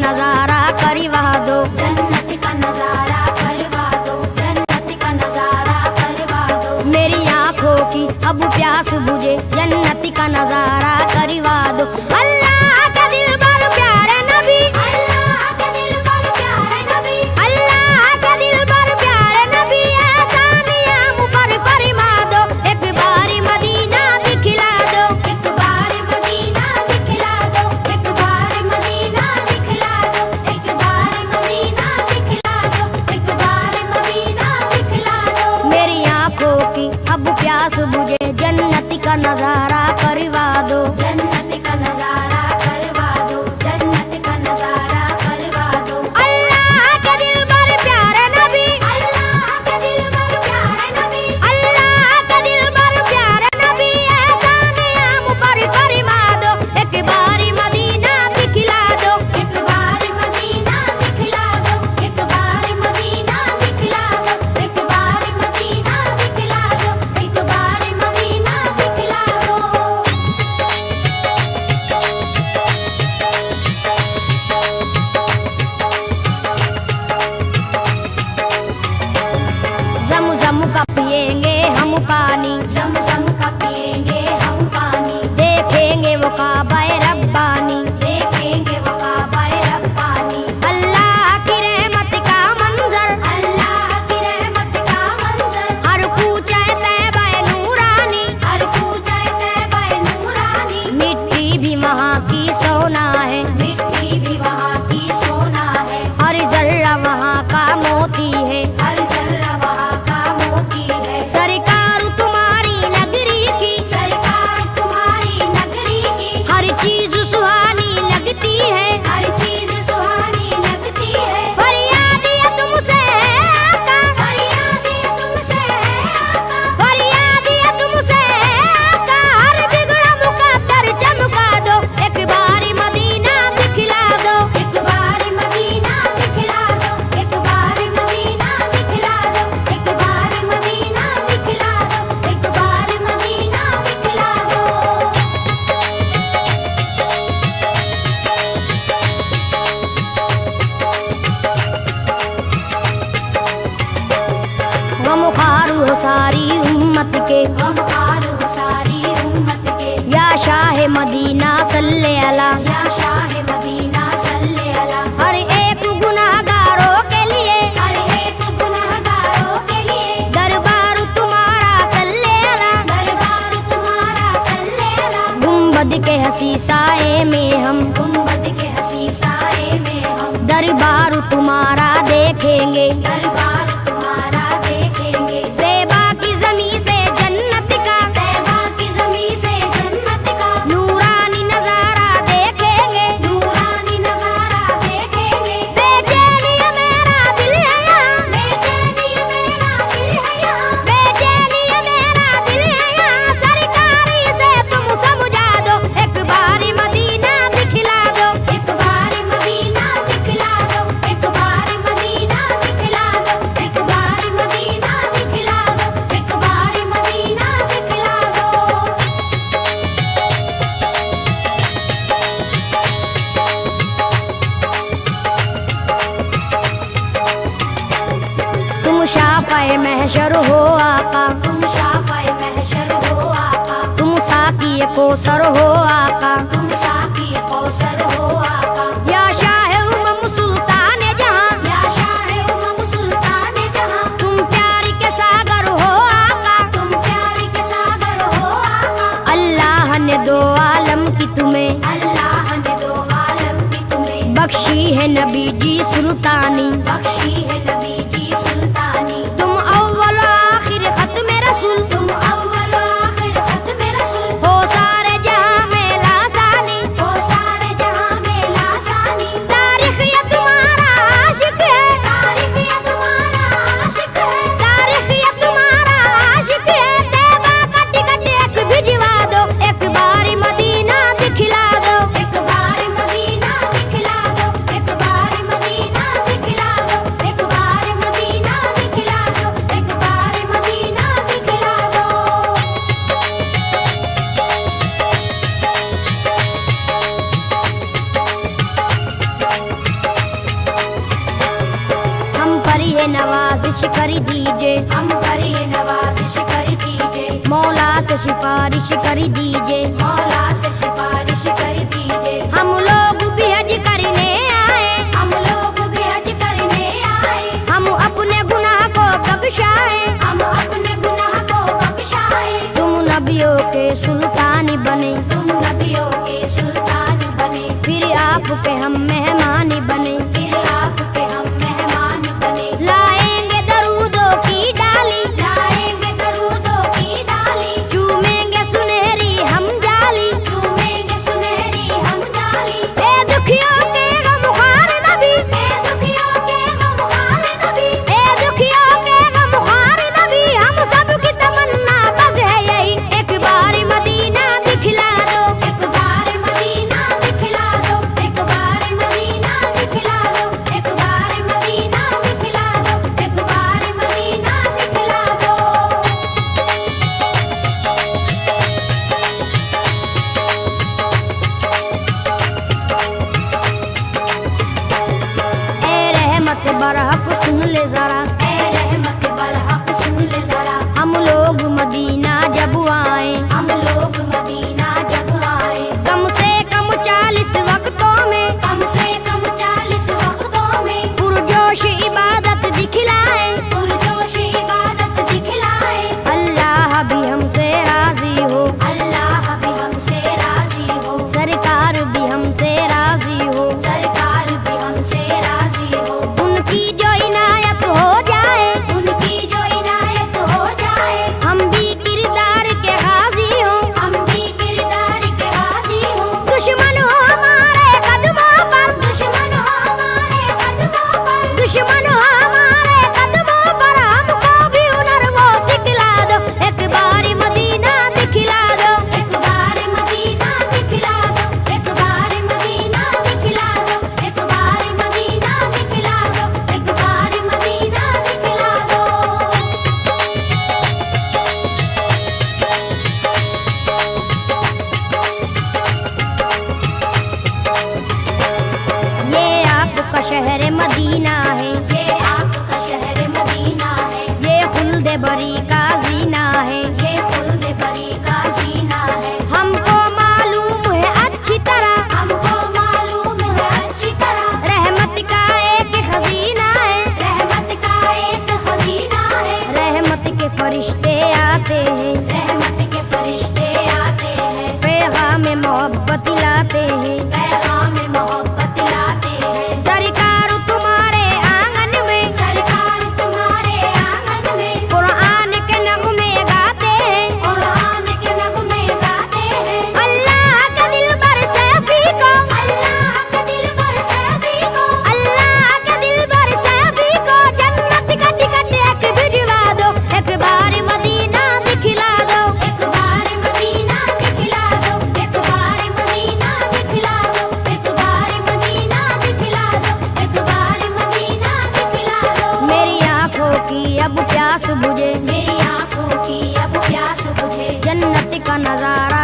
नजारा करवा दो, जन्नत का नजारा करवा दो, जन्नत का नजारा करवा दो। मेरी आंखों की अब प्यास बुझे, जन्नत का नजारा करवा दो। अल्लाह का दिल बर प्यारे नबी, अल्लाह का दिल पर प्यारे नबी, अल्लाह का दिल बर प्यारे नबी, ऐसा नियाम पर फरमा दो, एक बारी मदीना दिखला दो, एक बार मदीना दिखला दो, एक बार मदीना दिखला दो, एक बार मदीना दिखला दो, एक बार मदीना दिखला दो। मेरी आंखों की अब प्यास बुझे, जन्नत का नजारा करवा दो। जन्नत का नजारा करवा दो, जन्नत का नजारा करवा दो। अल्लाह का दिल बर प्यारे नबी, अल्लाह का दिल पर प्यारे नबी, अल्लाह का दिल बर प्यारे नबी, ऐसा नियाम पर फरमा दो, एक बारी मदीना दिखला दो। एक बार मदीना दिखला दो, एक बार मदीना दिखला दो, एक बार मदीना दिखला दो, एक बार मदीना दिखला दो। ज़म-ज़म का पिएंगे हम पानी, ज़म-ज़म का पिएंगे हम पानी, देखेंगे वो काबा रब्बानी, देखेंगे वो काबा रब्बानी। अल्लाह की रहमत का मंजर, अल्लाह की रहमत का मंजर, हर कूचे तैबा नूरानी, हर कूचे तैबा नूरानी। मिट्टी भी वहाँ की सोना है, मिट्टी भी वहाँ की सोना है, हर जर्रा वहाँ का मोती है। हर जर्रा वहाँ का मोती है। सरकार तुम्हारी नगरी की, सरकार तुम्हारी नगरी की, हर चीज सुहानी लगती है, हर चीज सुहानी लगती है। फरियाद ये तुमसे है आका, फरियाद ये तुमसे है आका, फरियाद ये तुमसे है आका, हर बिगड़ा मुकद्दर चमका दो, एक बारी मदीना दिखला दो। एक बार मदीना दिखला दो, एक बार मदीना दिखला दो, एक बार मदीना दिखला दो, एक बार मदीना दिखला दो। गमख्वार हो सारी उम्मत के, गमख्वार हो सारी उम्मत के, या शाह मदीना सल्ले अला, या शाह मदीना सल्ले अला। हर एक गुनाहगारों के लिए हर एक गुनहगारों के लिए दरबार तुम्हारा सल्ले अला। दरबार तुम्हारा सल्ले अला। गुंबद के हसी साए में हम, गुंबद के हसी साए में हम, दरबार तुम्हारा देखेंगे, दरबार तुम्हारा देखेंगे। तैबा की ज़मीं से जन्नत का, तैबा की ज़मीं से जन्नत का नूरानी नजारा देखेंगे। नूरानी नजारा देखेंगे। बेचैनी मेरा दिल है यहाँ, बेचैनी मेरा दिल है यहाँ, बेचैनी मेरा दिल है यहाँ, सरकारी से तुम समझा दो, एक बारी मदीना दिखला दो। एक बार मदीना दिखला दो, एक बार मदीना दिखला दो, एक बार मदीना दिखला दो, एक बार मदीना दिखला दो। तुम शाफ़ाए महशर हो आका, तुम शाफ़ाए महशर हो आका, तुम साक़ी कौसर हो आका, तुम साक़ी कौसर हो आका। या शाह उमम सुल्तान जहां, या शाह उमम सुल्तान जहां, तुम प्यार के सागर हो आका। तुम प्यार के सागर हो आका। अल्लाह ने दो आलम की तुम्हें, अल्लाह ने दो आलम की तुम्हें बख्शी है नबी जी सुल्तानी, बख्शी है नबी जी सुल्तानी। तुम अव्वल आखिर खत्म रसूल, तुम अव्वल आखिर खत्म रसूल, हो सारे जहां में लासानी, हो सारे जहां में लासानी। तारीख ये तुम्हारा आशिक है, तारीख ये तुम्हारा आशिक है, तारीख ये तुम्हारा आशिक है, तैबा का टिकट एक भिजवा दो, एक बारी मदीना दिखला दो। एक बार मदीना दिखला दो, एक बार मदीना दिखला दो, एक बार सिफारिश कर दीजिए, हम पर ये नवाजिश कर दीजिए, मौला से सिफारिश कर दीजिए। मौला से सिफारिश कर दीजिए। हम लोग भी हज करने आए, हम लोग भी हज करने आए, हम अपने गुनाह को बख्शाए। हम अपने गुनाह को बख्शाए। तुम नबियों के सुल्तान बने, तुम नबियों के सुल्तान बने, फिर आपके हम मेहमान बने। फिर आपके हम मेहमान बने। लाएंगे दरूदों की डाली, लाएंगे दरूदों की डाली, चूमेंगे सुनहरी हम जाली। चूमेंगे सुनहरी हम डाली। ए दुखियों के गमख्वार नबी, ए दुखियों के गमख्वार नबी, ए दुखियों के गमख्वार नबी, हम सबकी तमन्ना बस है यही, एक बार मदीना दिखला दो। एक बार मदीना दिखला दो, एक बार मदीना दिखला दो, एक बार मदीना दिखला दो, एक बार मदीना दिखला दो। ए रहमत बरहक सुन ले जरा, ऐ रहमत बरहक सुन ले जरा, हम लोग मदीना जब आए, हम लोग मदीना जब आए, कम से कम 40 वक्तों में कम से कम 40 वक्तों में पुरजोश इबादत दिखलाए। पुरजोश इबादत दिखलाए। अल्लाह भी हमसे राजी हो, अल्लाह भी हमसे राजी हो, सरकार भी हमसे राजी हो, सरकार भी हमसे राजी हो, उनकी जो इनायत हो जाए, उनकी जो इनायत हो जाए, हम भी किरदार के गाजी हो। हम भी किरदार के गाजी हो। दुश्मन हो हमारे कदमों पर, दुश्मन हो हमारे कदमों पर, दुश्मन हो हमारे कदमों पर, हमको भी हुनर वो सिखला दो, एक बार मदीना दिखला दो। एक बार मदीना दिखला दो, एक बार मदीना दिखला दो, एक बार मदीना दिखला दो, एक बार मदीना दिखला दो। ये आपका शहर मदीना है, ये आपका शहर मदीना है, ये खुल्द बरी का जीना है। ये खुल्द बरी का जीना है। हमको मालूम है अच्छी तरह, हमको मालूम है अच्छी तरह, रहमत का एक खजीना है। रहमत का एक खजीना है। रहमत के फरिश्ते आते हैं, रहमत के फरिश्ते आते हैं, पैगाम मोहब्बत लाते हैं। पैगाम मोहब्बत लाते हैं। सरकार तुम्हारे आंगन में, सरकार तुम्हारे आंगन में कुरान के नगमे गाते हैं। कुरान के नगमे गाते हैं। अल्लाह के दिल पर सैफी को, अल्लाह के दिल पर सैफी को, अल्लाह के दिल पर सैफी को जन्नत का टिकट एक भिजवा दो, एक बार मदीना दिखला दो। एक बार मदीना दिखला दो, एक बार मदीना दिखला दो, एक बार मदीना दिखला दो, एक बार मदीना दिखला दो। मेरी आंखों की अब प्यास बुझे, मेरी आंखों की अब प्यास बुझे, जन्नत का नजारा